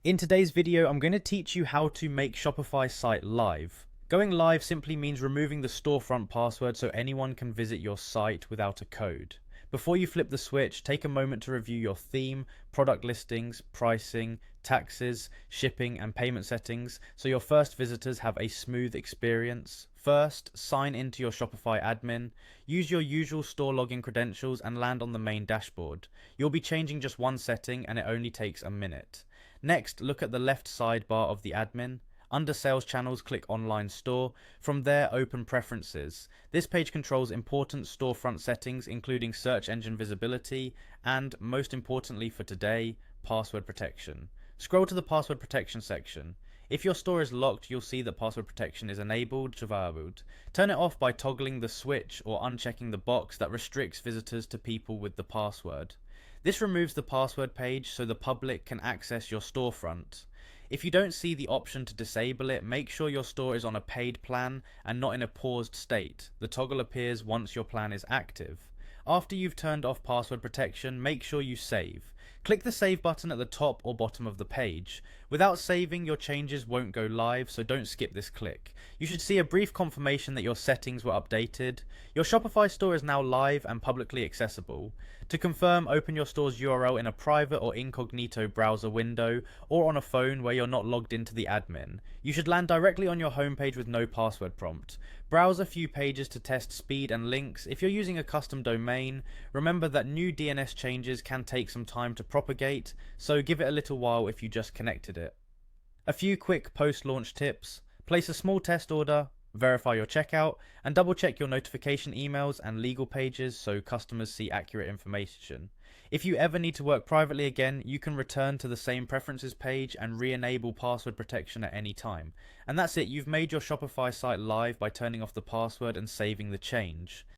In today's video, I'm going to teach you how to make Shopify site live. Going live simply means removing the storefront password so anyone can visit your site without a code. Before you flip the switch, take a moment to review your theme, product listings, pricing, taxes, shipping, and payment settings so your first visitors have a smooth experience. First, sign into your Shopify admin. Use your usual store login credentials and land on the main dashboard. You'll be changing just one setting and it only takes a minute. Next, look at the left sidebar of the admin. Under Sales Channels, click Online Store. From there, open Preferences. This page controls important storefront settings, including search engine visibility and, most importantly for today, password protection. Scroll to the password protection section. If your store is locked, you'll see that password protection is enabled. Turn it off by toggling the switch or unchecking the box that restricts visitors to people with the password. This removes the password page so the public can access your storefront. If you don't see the option to disable it, make sure your store is on a paid plan and not in a paused state. The toggle appears once your plan is active. After you've turned off password protection, make sure you save. Click the save button at the top or bottom of the page. Without saving, your changes won't go live, so don't skip this click. You should see a brief confirmation that your settings were updated. Your Shopify store is now live and publicly accessible. To confirm, open your store's URL in a private or incognito browser window or on a phone where you're not logged into the admin. You should land directly on your homepage with no password prompt. Browse a few pages to test speed and links. If you're using a custom domain, remember that new DNS changes can take some time to propagate, so give it a little while if you just connected it. A few quick post-launch tips. Place a small test order, verify your checkout, and double check your notification emails and legal pages so customers see accurate information. If you ever need to work privately again, you can return to the same preferences page and re-enable password protection at any time. And that's it, you've made your Shopify site live by turning off the password and saving the change.